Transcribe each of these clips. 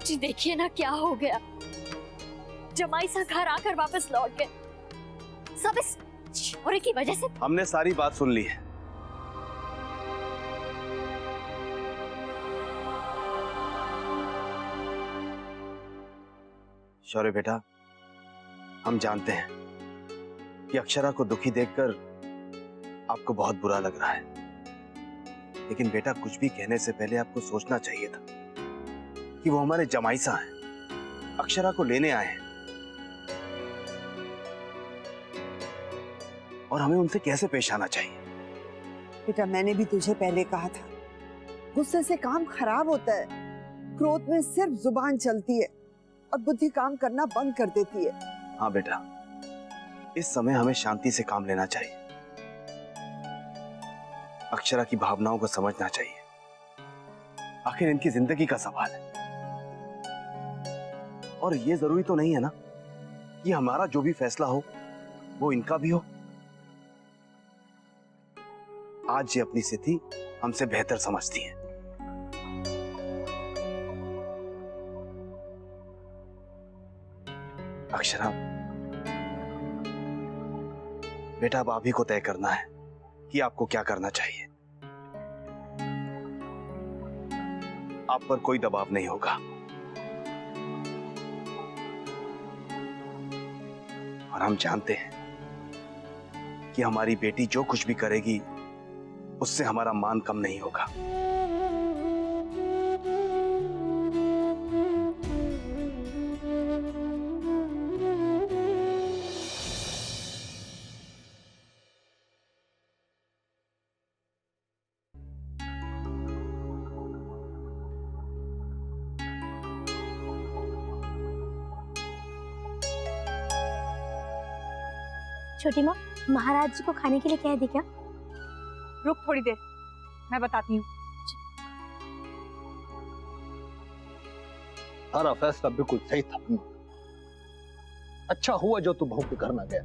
जी देखिए ना क्या हो गया, जमाई सा घर आकर वापस लौट गए, सब इस छोरे की वजह से। हमने सारी बात सुन ली है। शौर्य बेटा, हम जानते हैं कि अक्षरा को दुखी देखकर आपको बहुत बुरा लग रहा है, लेकिन बेटा कुछ भी कहने से पहले आपको सोचना चाहिए था कि वो हमारे जमाईसा हैं, अक्षरा को लेने आए हैं और हमें उनसे कैसे पेश आना चाहिए। बेटा मैंने भी तुझे पहले कहा था, गुस्से से काम खराब होता है, क्रोध में सिर्फ जुबान चलती है और बुद्धि काम करना बंद कर देती है। हाँ बेटा, इस समय हमें शांति से काम लेना चाहिए, अक्षरा की भावनाओं को समझना चाहिए, आखिर इनकी जिंदगी का सवाल है। और ये जरूरी तो नहीं है ना कि हमारा जो भी फैसला हो वो इनका भी हो। आज ये अपनी स्थिति हमसे बेहतर समझती है। अक्षरा बेटा, अब आप ही को तय करना है कि आपको क्या करना चाहिए। आप पर कोई दबाव नहीं होगा और हम जानते हैं कि हमारी बेटी जो कुछ भी करेगी उससे हमारा मान कम नहीं होगा। छोटी माँ, महाराज जी को खाने के लिए क्या है क्या? रुक थोड़ी देर, मैं बताती हूँ। सारा फैसला बिल्कुल सही था। अच्छा हुआ जो तू बहू के घर ना गया।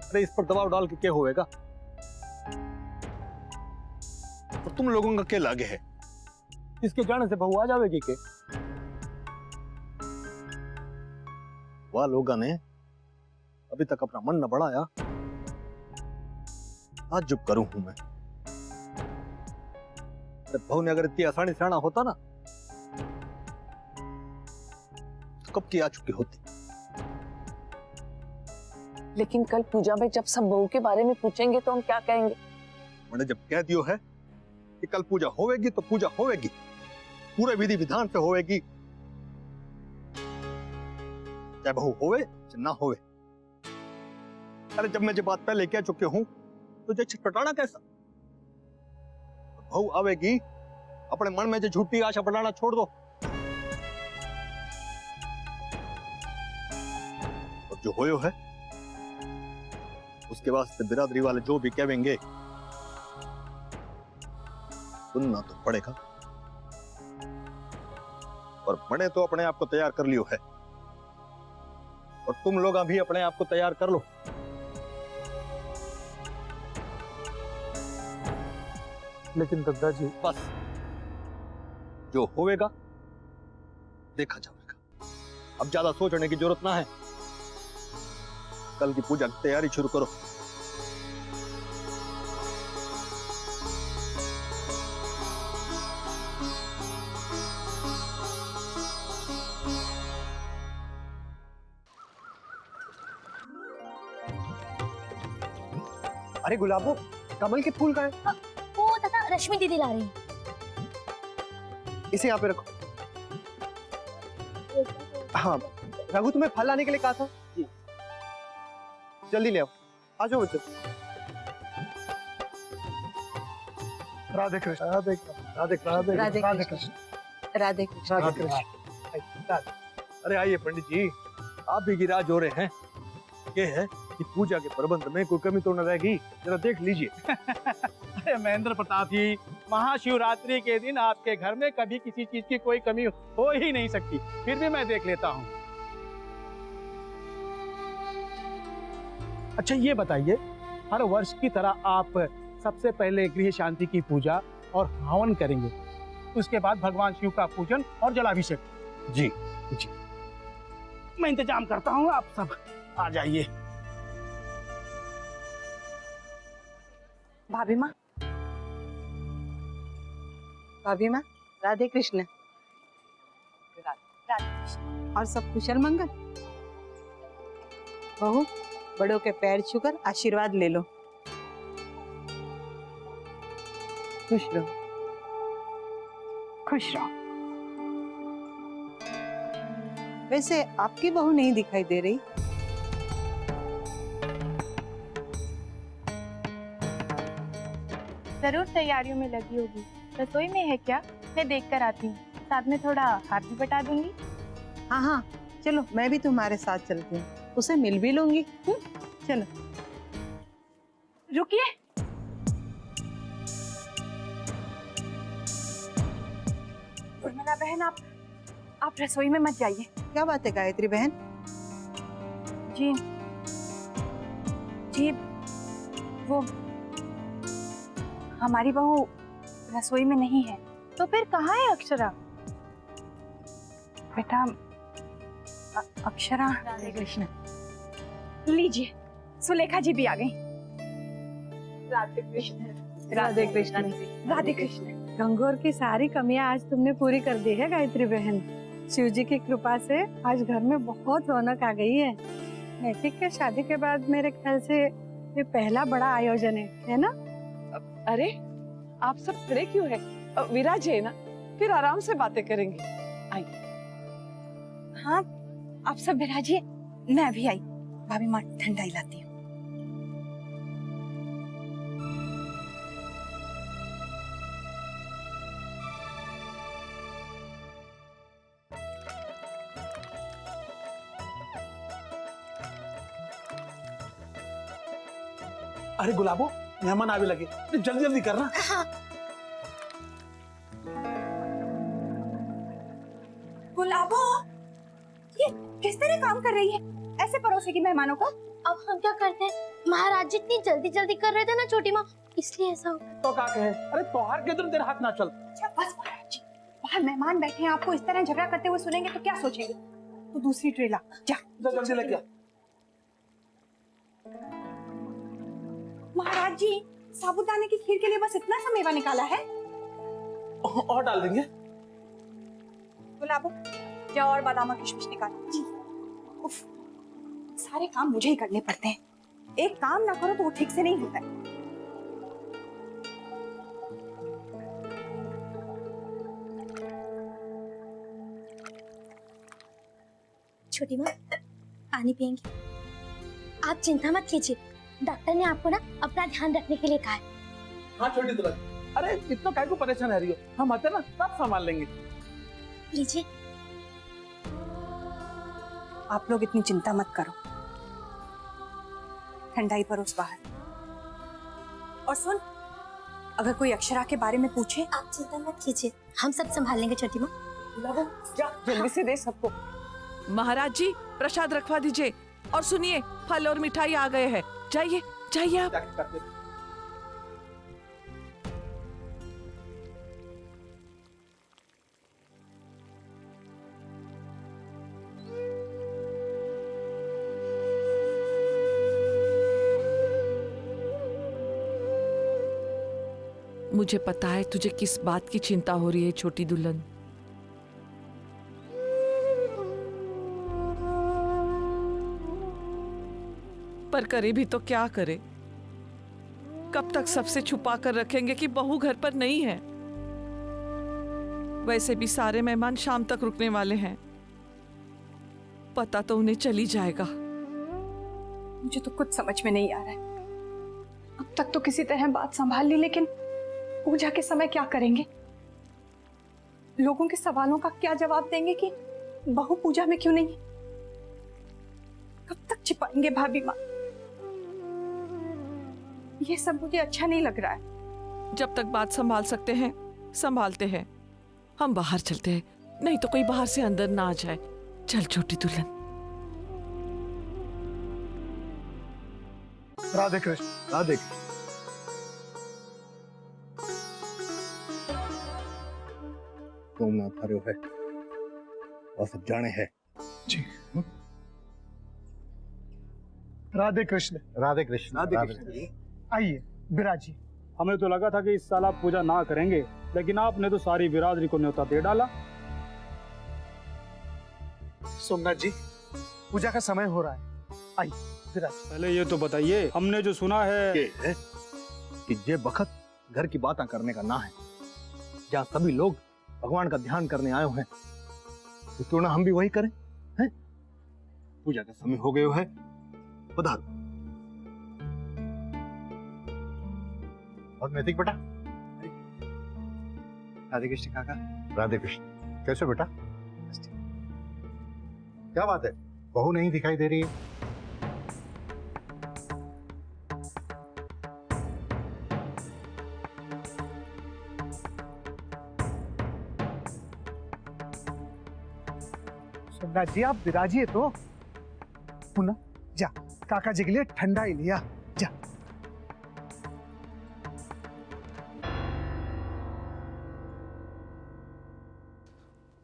अरे इस पर दबाव डाल के क्या होएगा? और तुम लोगों का क्या लागे है? इसके जाने से बहू आ जाएगी के? वाह लोगों ने अभी तक अपना मन न बढ़ाया, आज जब करूं हूं मैं। बहू ने अगर इतनी आसानी से आना होता ना तो कब की आ चुकी होती। लेकिन कल पूजा में जब सब बहू के बारे में पूछेंगे तो हम क्या कहेंगे? मैंने जब कह दियो है कि कल पूजा होवेगी तो पूजा होवेगी, पूरे विधि विधान से होवेगी, चाहे बहू होवे चाहे ना होवे। अरे जब मैं ये बात पहले कह चुके हूं तो ये छटपटाना कैसा? बहू आवेगी, अपने मन में जो झूठी आशा बढ़ाना छोड़ दो और जो होयो है उसके वास्ते बिरादरी वाले जो भी कहेंगे सुनना तो पड़ेगा। और मैंने तो अपने आप को तैयार कर लियो है और तुम लोग भी अपने आप को तैयार कर लो। लेकिन दादाजी, बस जो होवेगा देखा जाएगा, अब ज्यादा सोचने की जरूरत ना है। कल की पूजा की तैयारी शुरू करो। अरे गुलाबो, कमल के फूल कहाँ हैं? वो तथा रश्मि दीदी ला रही है। इसे यहाँ पे रखो। हाँ, रघु तुम्हें फल लाने के लिए कहा था। जल्दी ले आओ। आ जाओ बच्चों। राधे कृष्ण, राधे कृष्ण, राधे कृष्ण, राधे राधे कृष्ण, कृष्ण, राधे कृष्ण। राधे कृष्ण। अरे आइए पंडित जी, आप भी गिराज हो रहे हैं। ये है कि पूजा के प्रबंध में कोई कमी तो न रहेगी, जरा देख लीजिए। अरे महेंद्र प्रताप जी, महाशिवरात्रि के दिन आपके घर में कभी किसी चीज की कोई कमी हो ही नहीं सकती, फिर भी मैं देख लेता हूँ। अच्छा ये बताइए, हर वर्ष की तरह आप सबसे पहले गृह शांति की पूजा और हवन करेंगे, उसके बाद भगवान शिव का पूजन और जलाभिषेक। जी जी, मैं इंतजाम करता हूँ, आप सब आ जाइए। भाभी माँ, भाभी माँ, राधे कृष्ण। और सब कुशल मंगल। बहू, बड़ों के पैर छूकर आशीर्वाद ले लो। खुश रहो, खुश रहो। वैसे आपकी बहू नहीं दिखाई दे रही। जरूर तैयारियों में लगी होगी। रसोई में है क्या? मैं देख कर आती हूँ, साथ में थोड़ा हाथ भी बटा दूंगी। हाँ हाँ, चलो मैं भी तुम्हारे साथ चलती हूँ, उसे मिल भी लूंगी। चलो। रुकिए, उर्मिला बहन, आप रसोई में मत जाइए। क्या बात है गायत्री बहन? जी जी, वो हमारी बहू रसोई में नहीं है। तो फिर कहाँ है अक्षरा? बेटा, अक्षरा। राधे कृष्ण। लीजिए, सुलेखा जी भी आ गई। राधे कृष्ण। राधे कृष्ण। राधे कृष्ण। गंगोर की सारी कमियां आज तुमने पूरी कर दी है गायत्री बहन। शिव जी की कृपा से आज घर में बहुत रौनक आ गई है। नैतिक के शादी के बाद मेरे ख्याल से ये पहला बड़ा आयोजन है ना? अरे आप सब खड़े क्यों है? विराजे ना, फिर आराम से बातें करेंगे। आइए। हाँ, आप सब विराजिए, मैं भी आई। भाभी माँ, ठंडाई लाती हूँ। अरे गुलाबो, मेहमान आवे लगे, जल्दी जल्दी करना। गुलाबो, ये किस तरह काम कर रही है? ऐसे परोसेगी मेहमानों को? अब हम क्या करते हैं? महाराज जी इतनी जल्दी जल्दी कर रहे थे ना छोटी माँ, इसलिए ऐसा हो। तो क्या कहे? अरे त्योहार के दिन तेरा हाथ ना चल। अच्छा बस महाराज जी, बाहर मेहमान बैठे हैं, आपको इस तरह झगड़ा करते हुए सुनेंगे तो क्या सोचेंगे? तो दूसरी ट्रे ला, जा जल्दी लेके आ। महाराज जी, साबूदाने की खीर के लिए बस इतना सा मेवा निकाला है? और डाल देंगे। गुलाबो, जा और बादाम और किशमिश निकालो। जी। उफ, सारे काम मुझे ही करने पड़ते हैं। एक काम ना करो तो वो ठीक से नहीं होता है। छोटी माँ, पानी पियेंगी? आप चिंता मत कीजिए, डॉक्टर ने आपको ना अपना ध्यान रखने के लिए कहा है। हाँ छोटी दुल्हन, अरे इतना काय को परेशान है रही हो? हम आते ना सब संभाल लेंगे। लीजिए। आप लोग इतनी चिंता मत करो, ठंडाई परोस बाहर। और सुन, अगर कोई अक्षरा के बारे में पूछे, आप चिंता मत कीजिए, हम सब संभाल लेंगे छोटी माँ। जा जल्दी से दे सबको। महाराज जी, प्रसाद रखवा दीजिए। और सुनिए, फल और मिठाई आ गए हैं। जाइए जाइए आप। मुझे पता है तुझे किस बात की चिंता हो रही है छोटी दुल्हन। पर करे भी तो क्या करे? कब तक सबसे छुपा कर रखेंगे कि बहू घर पर नहीं है? वैसे भी सारे मेहमान शाम तक रुकने वाले हैं, पता तो उन्हें चली जाएगा। मुझे तो कुछ समझ में नहीं आ रहा है। अब तक तो किसी तरह बात संभाल ली, लेकिन पूजा के समय क्या करेंगे? लोगों के सवालों का क्या जवाब देंगे कि बहू पूजा में क्यों नहीं? कब तक छिपाएंगे भाभी माँ? ये सब मुझे अच्छा नहीं लग रहा है। जब तक बात संभाल सकते हैं संभालते हैं। हम बाहर चलते हैं, नहीं तो कोई बाहर से अंदर ना आ जाए। चल छोटी दुल्हन। राधे कृष्ण। राधे कृष्ण। क्यों ना थारो है और सब जाने है। जी। राधे कृष्ण। राधे कृष्ण। राधे कृष्ण। आइए विराजी। हमें तो लगा था कि इस साल आप पूजा ना करेंगे, लेकिन आपने तो सारी बिरादरी को न्योता दे डाला। सोमनाथ जी, पूजा का समय हो रहा है, आइए विराजी। पहले ये तो बताइए, हमने जो सुना है कि ये वक्त घर की बातें करने का ना है, जहाँ सभी लोग भगवान का ध्यान करने आए हैं, तो क्यों ना हम भी वही करें, हैं? पूजा का समय हो गया है, पधारो। और नैतिक बेटा। राधे कृष्ण काका। राधे कृष्ण। कैसे बेटा? क्या बात है, बहू नहीं दिखाई दे रही है? सोमनाथ जी, आप विराजिए तो। पुनः जा, काका जी के लिए ठंडा ही लिया, जा।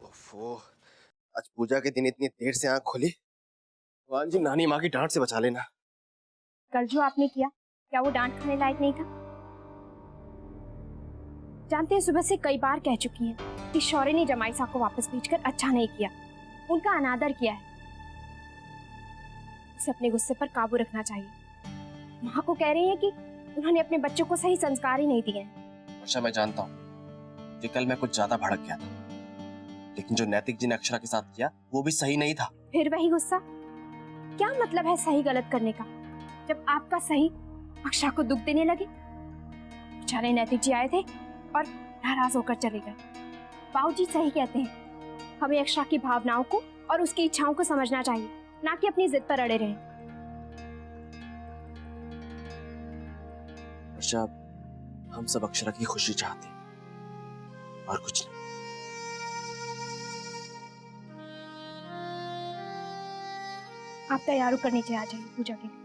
ओफो, आज पूजा के दिन इतनी देर से आंख खोली। भगवान जी, नानी माँ की डांट से बचा लेना। कल जो आपने किया, क्या वो डांट खाने लायक नहीं था? जानते हैं, सुबह से कई बार कह चुकी हैं कि शौर्य ने जमाई साहब को वापस भेजकर अच्छा नहीं किया, उनका अनादर किया है। उसे अपने गुस्से पर काबू रखना चाहिए। माँ को कह रही हैं कि उन्होंने अपने बच्चों को सही संस्कार ही नहीं दिए हैं। वर्षा, मैं जानता हूँ कि कल मैं कुछ ज्यादा भड़क गया था, लेकिन जो नैतिक जी ने अक्षरा के साथ किया वो भी सही नहीं था। फिर वही गुस्सा? क्या मतलब है सही गलत करने का, जब आपका सही अक्षरा को दुख देने लगे? बेचारे नैतिक जी आए थे और नाराज होकर चले गए। बाबूजी सही कहते हैं, हमें अक्षरा की भावनाओं को और उसकी इच्छाओं को समझना चाहिए, ना कि अपनी जिद पर अड़े रहें। वर्षा, हम सब अक्षरा की खुशी चाहते हैं और कुछ नहीं। आप तैयार होकर नीचे आ जाइए पूजा के लिए।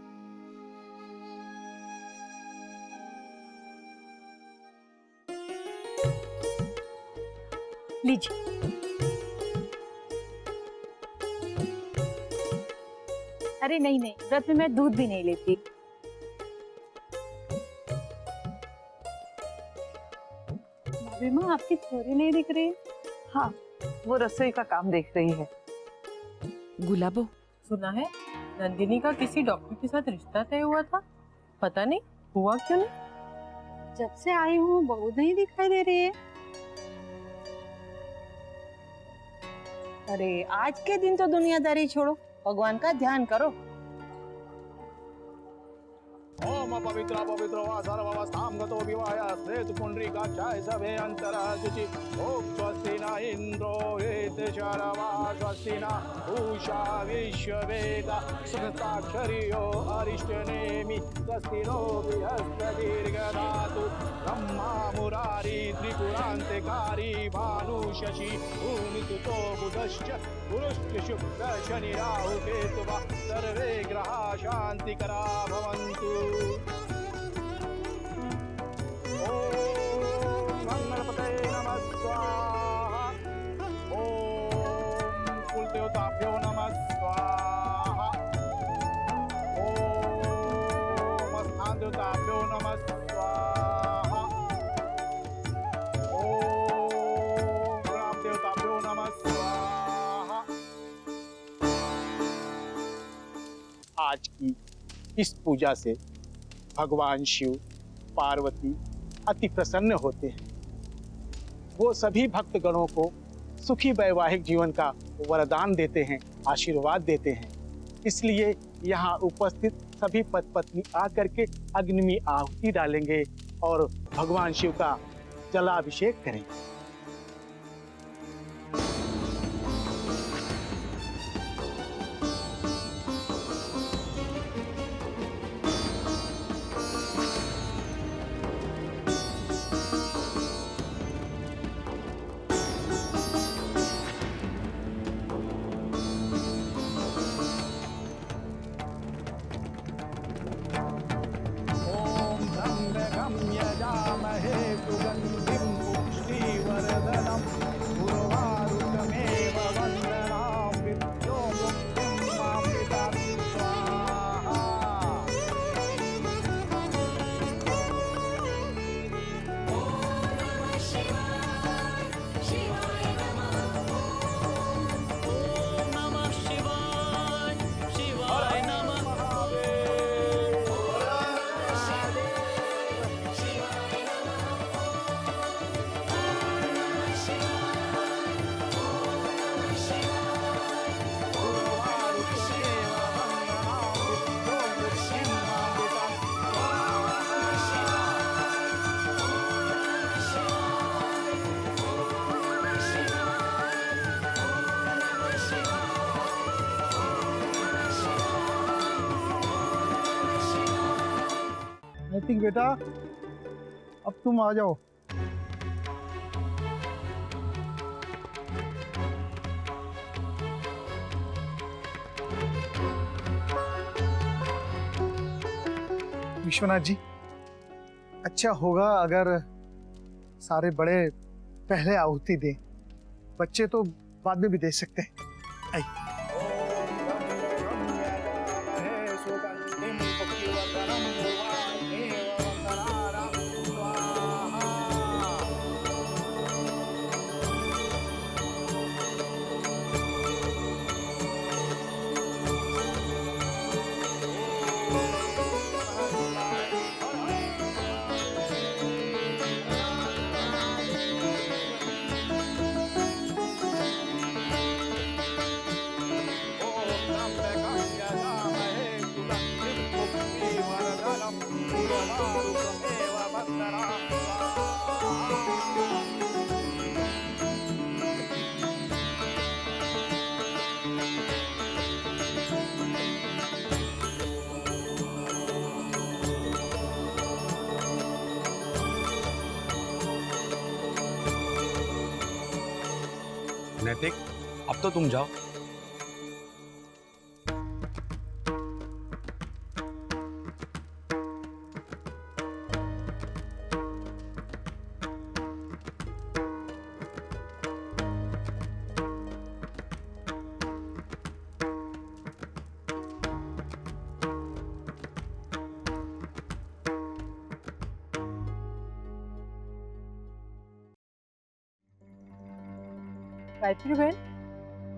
लीजिए। अरे नहीं नहीं, व्रत में मैं दूध भी नहीं लेती। भाभी माँ, आपकी छोरी नहीं दिख रही? हाँ, वो रसोई का काम देख रही है। गुलाबो, सुना है नंदिनी का किसी डॉक्टर के साथ रिश्ता तय हुआ था, पता नहीं हुआ क्यों नहीं। जब से आई हूँ बहू नहीं दिखाई दे रही है। अरे आज के दिन तो दुनियादारी छोड़ो, भगवान का ध्यान करो। ओम पवित्र पवित्र वा सर्ववस्थां गतो विवाय श्रेत पुंडरीकाक्षाय सभे अंतरः शुचि। ओम स्वस्ति न इंद्रो एत शर्मा स्वस्ति न उषा विश्ववेदा सुखताक्षरियो अरिष्टनेमि स्वस्ति नो बृहस्पतिर्दधातु। ब्रह्मा मुरारी त्रिपुरांतकारी भानु शशि भूमिसुतो बुधश्च गुरुश्च शुक्र शनि राहु केतुः सर्वे ग्रहा शांतिकरा भवन्तु। ओम मंगलपते नमः स्वाहा। ओम कुलदेवताभ्यो नमः स्वाहा। ओम स्थान देवताभ्यो नमः स्वाहा। ओम ग्राम देवताभ्यो नमः स्वाहा। आज की इस पूजा से भगवान शिव पार्वती अति प्रसन्न होते हैं। वो सभी भक्तगणों को सुखी वैवाहिक जीवन का वरदान देते हैं, आशीर्वाद देते हैं। इसलिए यहाँ उपस्थित सभी पति पत्नी आकर के अग्नि में आहुति डालेंगे और भगवान शिव का जलाभिषेक करेंगे। यजामहे सुगन्धिं पुष्टिवर्धनम् नैतिक बेटा, अब तुम आ जाओ। विश्वनाथ जी, अच्छा होगा अगर सारे बड़े पहले आहुति दें, बच्चे तो बाद में भी दे सकते हैं। आइए। नैतिक, अब तो तुम जाओ। गायत्री बहन,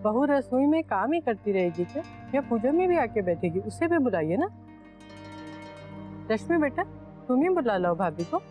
बहू रसोई में काम ही करती रहेगी क्या, या पूजा में भी आके बैठेगी? उसे भी बुलाइए ना। रश्मि बेटा, तुम ही बुला लो भाभी को।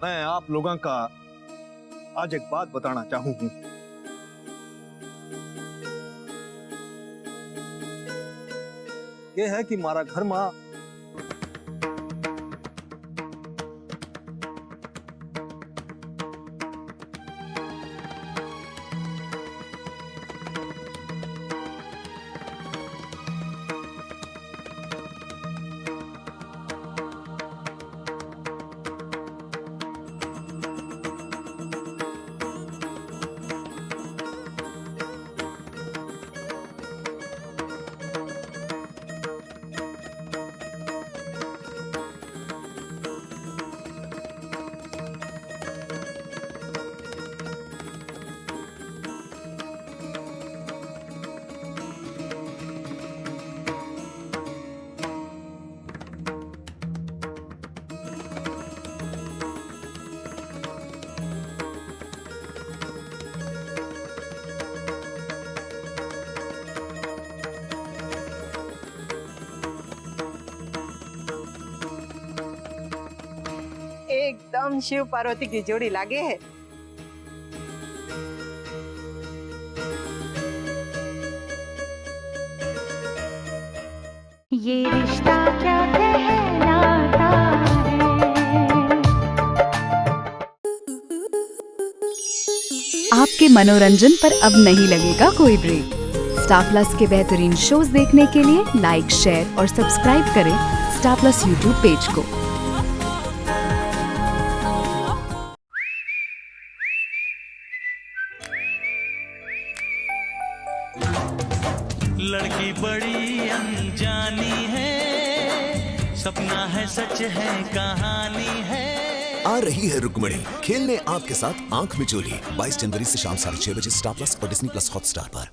मैं आप लोगों का आज एक बात बताना चाहूँ हूँ। ये है कि मारा घर में एकदम शिव पार्वती की जोड़ी लागे है। ये रिश्ता क्या कहलाता है। आपके मनोरंजन पर अब नहीं लगेगा कोई ब्रेक। स्टार प्लस के बेहतरीन शोज देखने के लिए लाइक, शेयर और सब्सक्राइब करें स्टार प्लस यूट्यूब पेज को। लड़की बड़ी अनजानी है, सपना है सच है कहानी है। आ रही है रुक्मणी खेलने आपके साथ आंख मिचोली 22 जनवरी से शाम 6:30 बजे स्टार प्लस और डिज्नी प्लस हॉटस्टार पर।